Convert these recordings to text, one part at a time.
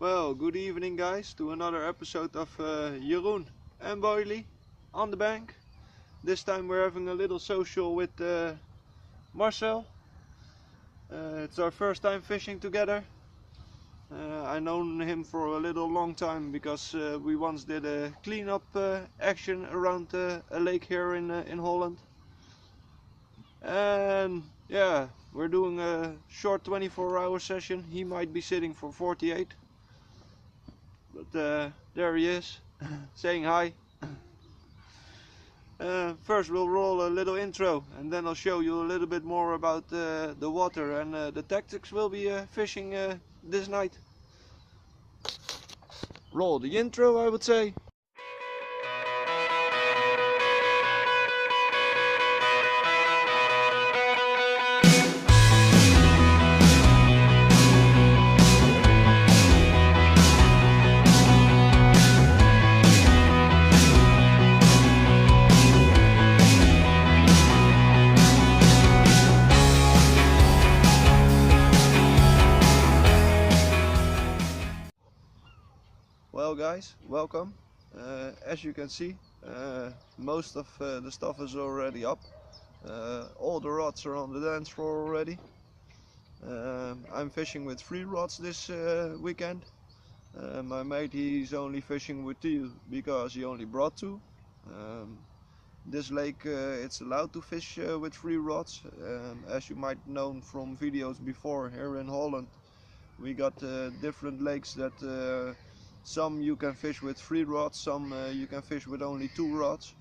Well, good evening guys to another episode of Jeroen and Boily on the bank. This time we're having a little social with Marcel. It's our first time fishing together. I've known him for a little long time because we once did a cleanup action around a lake here in Holland. And yeah, we're doing a short 24-hour session. He might be sitting for 48. But there he is, saying hi. First we'll roll a little intro and then I'll show you a little bit more about the water and the tactics we'll be fishing this night. Roll the intro, I would say. Well guys, welcome. As you can see, most of the stuff is already up. All the rods are on the dance floor already. I'm fishing with 3 rods this weekend. My mate, he's only fishing with 2 because he only brought 2. This lake, it's allowed to fish with 3 rods. As you might know from videos before, here in Holland we got different lakes that some you can fish with 3 rods, some you can fish with only 2 rods.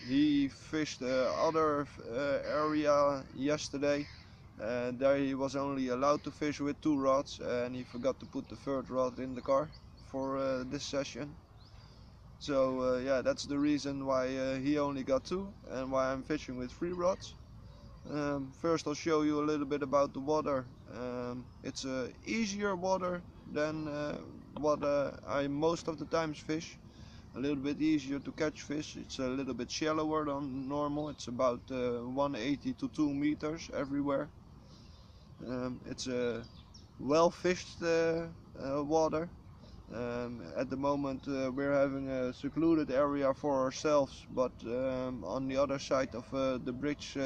He fished the other area yesterday, and there he was only allowed to fish with 2 rods, and he forgot to put the 3rd rod in the car for this session. So yeah, that's the reason why he only got 2 and why I'm fishing with 3 rods. First I'll show you a little bit about the water. It's easier water than what I most of the times fish. A little bit easier to catch fish. It's a little bit shallower than normal. It's about 180 to 2 meters everywhere. It's a well fished water. At the moment we're having a secluded area for ourselves, but on the other side of the bridge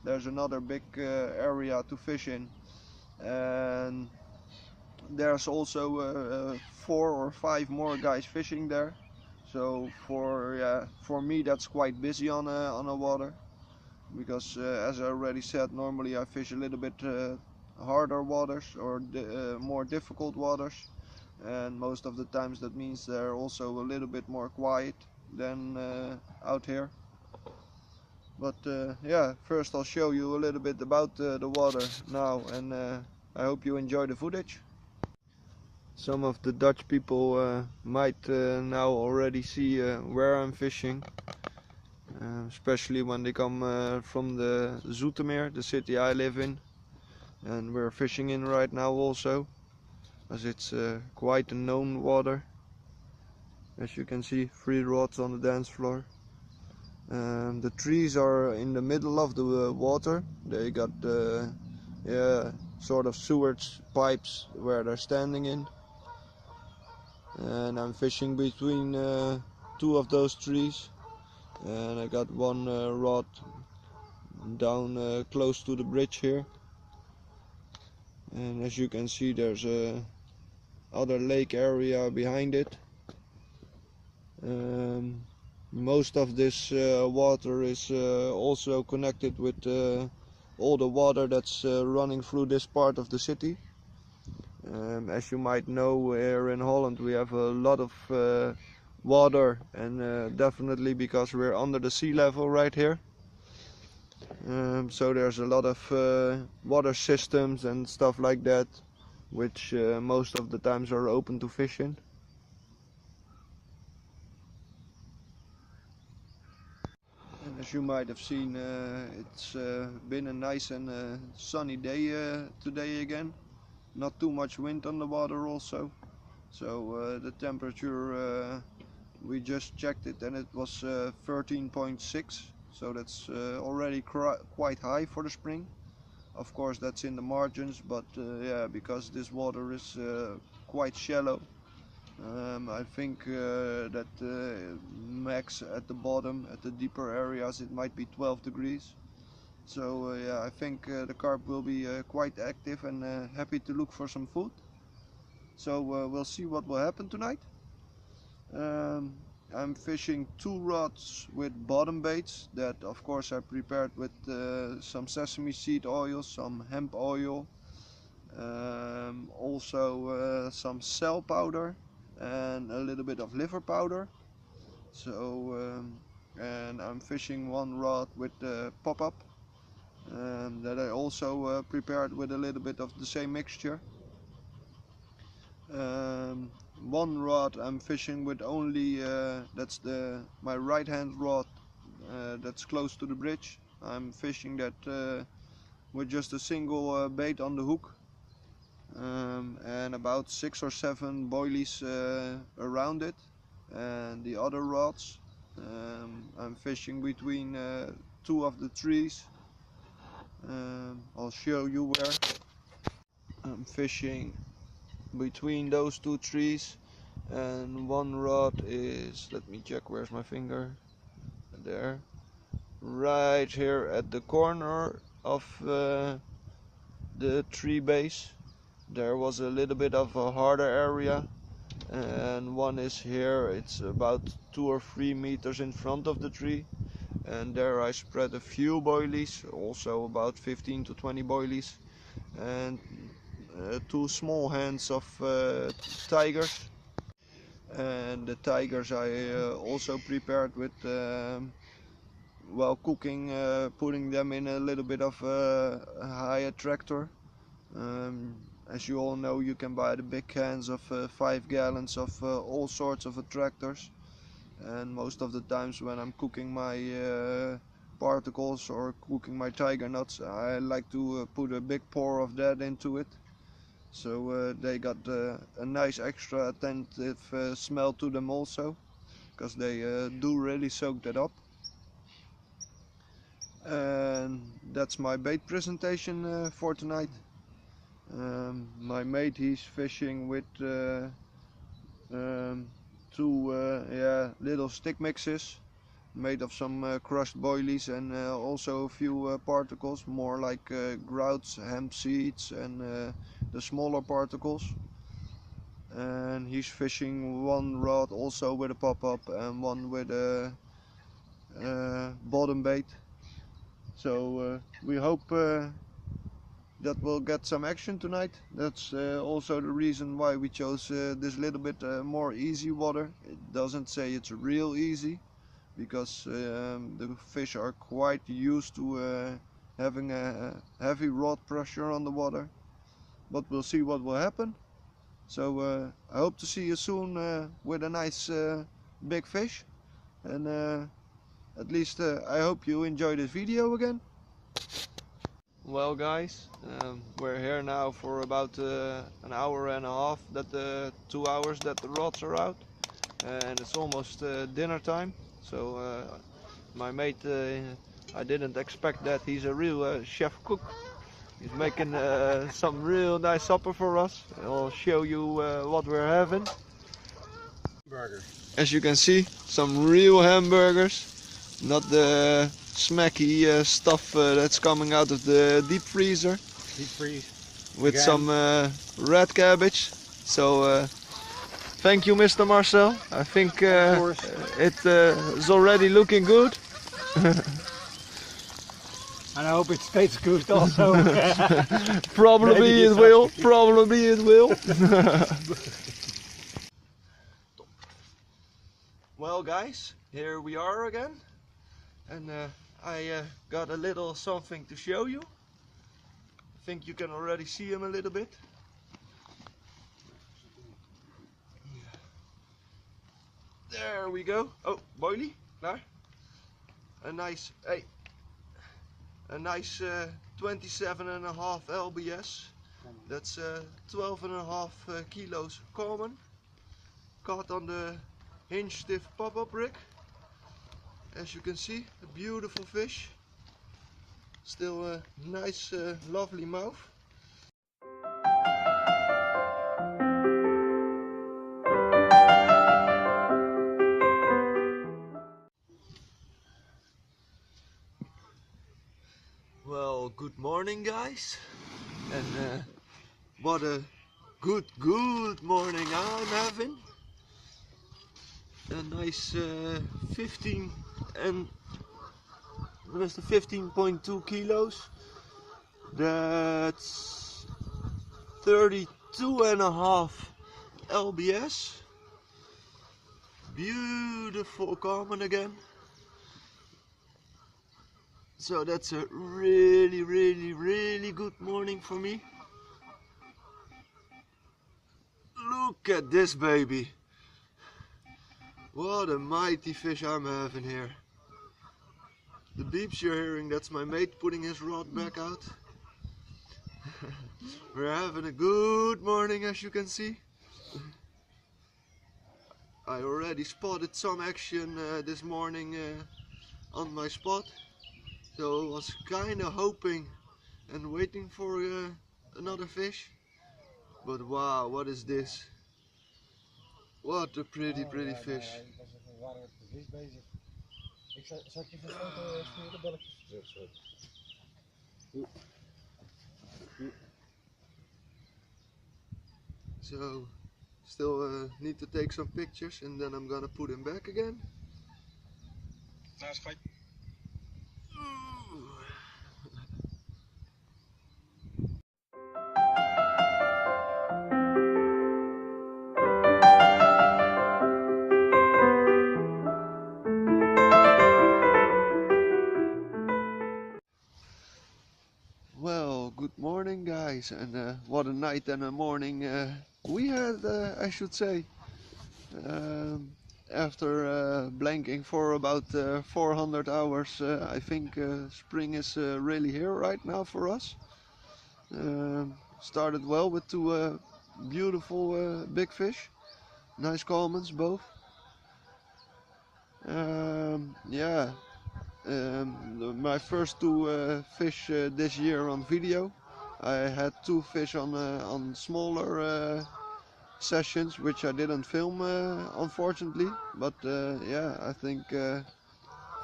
there's another big area to fish in, and there's also 4 or 5 more guys fishing there. So for me that's quite busy on a water, because as I already said, normally I fish a little bit harder waters or more difficult waters, and most of the times that means they're also a little bit more quiet than out here. But yeah, first I'll show you a little bit about the water now, and I hope you enjoy the footage. Some of the Dutch people might now already see where I'm fishing, especially when they come from the Zoetermeer, the city I live in, and we're fishing in right now also, as it's quite a known water. As you can see, 3 rods on the dance floor. The trees are in the middle of the water. They got sort of sewage pipes where they're standing in, and I'm fishing between 2 of those trees, and I got 1 rod down close to the bridge here. And as you can see, there's a other lake area behind it. Most of this water is also connected with all the water that's running through this part of the city. As you might know, here in Holland we have a lot of water, and definitely because we're under the sea level right here. So there's a lot of water systems and stuff like that, which most of the times are open to fish in. And as you might have seen, it's been a nice and sunny day today again. Not too much wind on the water also. So the temperature, we just checked it and it was 13.6. So that's already quite high for the spring. Of course that's in the margins, but yeah, because this water is quite shallow, I think that max at the bottom, at the deeper areas, it might be 12 degrees. So yeah, I think the carp will be quite active and happy to look for some food. So we'll see what will happen tonight. I'm fishing 2 rods with bottom baits that of course I prepared with some sesame seed oil, some hemp oil, also some cell powder and a little bit of liver powder. So and I'm fishing 1 rod with pop-up that I also prepared with a little bit of the same mixture. Um, 1 rod I'm fishing with only that's my right hand rod that's close to the bridge. I'm fishing that with just a single bait on the hook, and about 6 or 7 boilies around it. And the other rods I'm fishing between 2 of the trees. I'll show you where. I'm fishing between those 2 trees, and 1 rod is, let me check, where's my finger, there, right here at the corner of the tree base. There was a little bit of a harder area, and one is here, it's about 2 or 3 meters in front of the tree, and there I spread a few boilies, also about 15 to 20 boilies, and 2 small hands of tigers. And the tigers I also prepared with while cooking, putting them in a little bit of a high attractor. As you all know, you can buy the big cans of 5 gallons of all sorts of attractors, and most of the times when I'm cooking my particles or cooking my tiger nuts, I like to put a big pour of that into it. So they got a nice extra attentive smell to them also, because they do really soak that up. And that's my bait presentation for tonight. My mate, he's fishing with 2 little stick mixes made of some crushed boilies, and also a few particles, more like grouts, hemp seeds, and the smaller particles. And he's fishing 1 rod also with a pop-up and one with a bottom bait. So we hope that we'll get some action tonight. That's also the reason why we chose this little bit more easy water. It doesn't say it's real easy, because the fish are quite used to having a heavy rod pressure on the water. But we'll see what will happen. So I hope to see you soon with a nice big fish. And at least I hope you enjoy this video again. Well guys, we're here now for about an hour and a half, that 2 hours that the rods are out, and it's almost dinner time. So my mate, I didn't expect that, he's a real chef cook. He's making some real nice supper for us. I'll show you what we're having. Burger. As you can see, some real hamburgers, not the smacky stuff that's coming out of the deep freezer. Deep freeze. With Again. some red cabbage. So thank you, Mr. Marcel. I think it is already looking good. And I hope it tastes good also. Probably it will. Probably it will. Well guys, here we are again, and I got a little something to show you. I think you can already see him a little bit. There we go. Oh, boilie, daar. A nice, hey, a nice 27.5 lbs. That's 12.5 kilos common. Caught on the hinge stiff pop-up rig. As you can see, a beautiful fish. Still a nice, lovely mouth. Well, good morning guys, and what a good morning I'm having. A nice 15 and 15.2 kilos. That's 32.5 lbs. Beautiful common again. So that's a really good morning for me. Look at this baby. What a mighty fish I'm having here. The beeps you're hearing, that's my mate putting his rod back out. We're having a good morning, as you can see. I already spotted some action this morning on my spot. So I was kinda hoping and waiting for another fish. But wow, what is this? What a pretty fish. Ik was even waren met de vis bezig. Zal ik je een foto sturen? Bel ik je terug. So still need to take some pictures and then I'm gonna put him back again. Nou, schat. Well, good morning guys, and what a night and a morning we had, I should say. After blanking for about 400 hours, I think spring is really here right now for us. Started well with two beautiful big fish, nice commons both. Yeah, my first two fish this year on video. I had two fish on smaller sessions which I didn't film unfortunately, but yeah, I think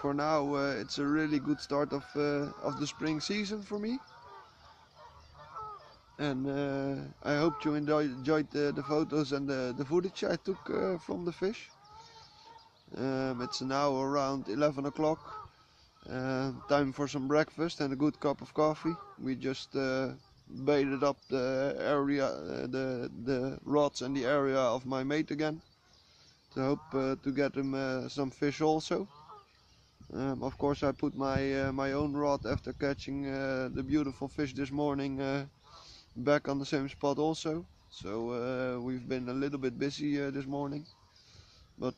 for now it's a really good start of the spring season for me. And I hope you enjoyed the photos and the footage I took from the fish. It's now around 11 o'clock. Time for some breakfast and a good cup of coffee. We just baited up the area, the rods and the area of my mate again, to hope to get him some fish also. Of course I put my own rod after catching the beautiful fish this morning back on the same spot also. So we've been a little bit busy this morning, but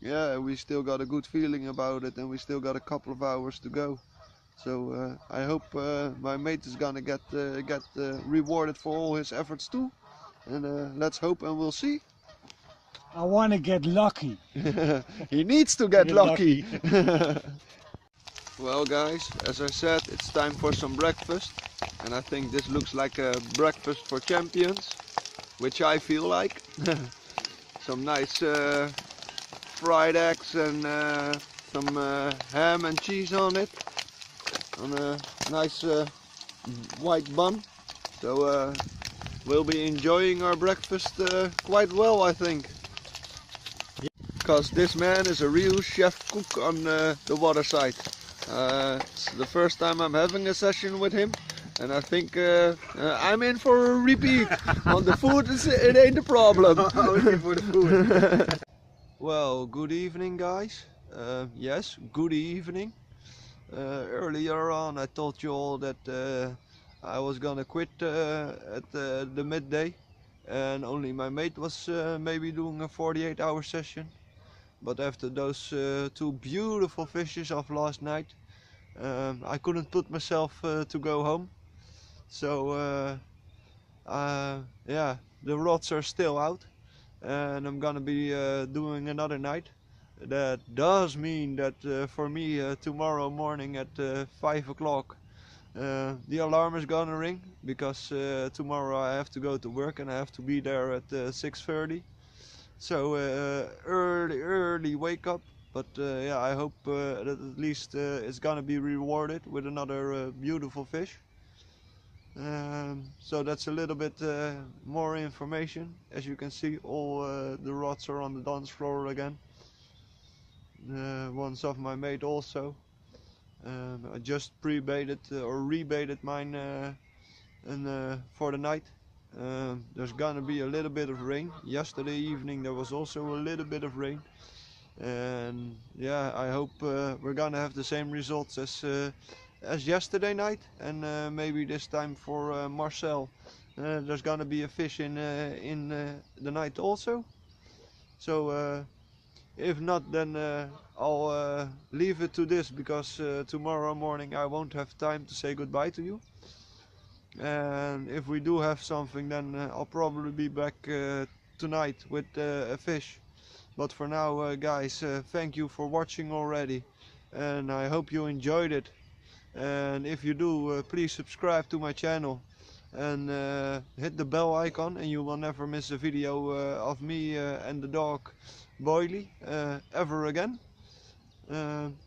yeah, we still got a good feeling about it and we still got a couple of hours to go. So I hope my mate is gonna get rewarded for all his efforts too. And let's hope and we'll see. I want to get lucky. He needs to get lucky. lucky. Well guys, as I said, it's time for some breakfast. And I think this looks like a breakfast for champions, which I feel like. Some nice fried eggs and some ham and cheese on it, on a nice white bun. So we'll be enjoying our breakfast quite well, I think. Because this man is a real chef cook on the water side. It's the first time I'm having a session with him, and I think I'm in for a repeat. On the food, it ain't a problem. Only for the food. Well, good evening guys. Yes, good evening. Earlier on I told you all that I was gonna quit at the midday, and only my mate was maybe doing a 48-hour session. But after those two beautiful fishes of last night, I couldn't put myself to go home. So yeah, the rods are still out, and I'm gonna be doing another night. that does mean that for me tomorrow morning at 5 o'clock the alarm is gonna ring, because tomorrow I have to go to work and I have to be there at 6:30. So early wake up, but yeah, I hope that at least it's gonna be rewarded with another beautiful fish. So that's a little bit more information. As you can see, all the rods are on the dance floor again. One's of my mate also. I just pre-baited or rebaited mine for the night. There's gonna be a little bit of rain. Yesterday evening there was also a little bit of rain, and yeah, I hope we're gonna have the same results as yesterday night, and maybe this time for Marcel there's gonna be a fish in the night also. So if not, then I'll leave it to this, because tomorrow morning I won't have time to say goodbye to you. And if we do have something, then I'll probably be back tonight with a fish. But for now, guys, thank you for watching already, and I hope you enjoyed it. And if you do, please subscribe to my channel and hit the bell icon, and you will never miss a video of me and the dog Boily ever again.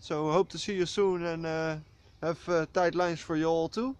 So I hope to see you soon, and have tight lines for you all too.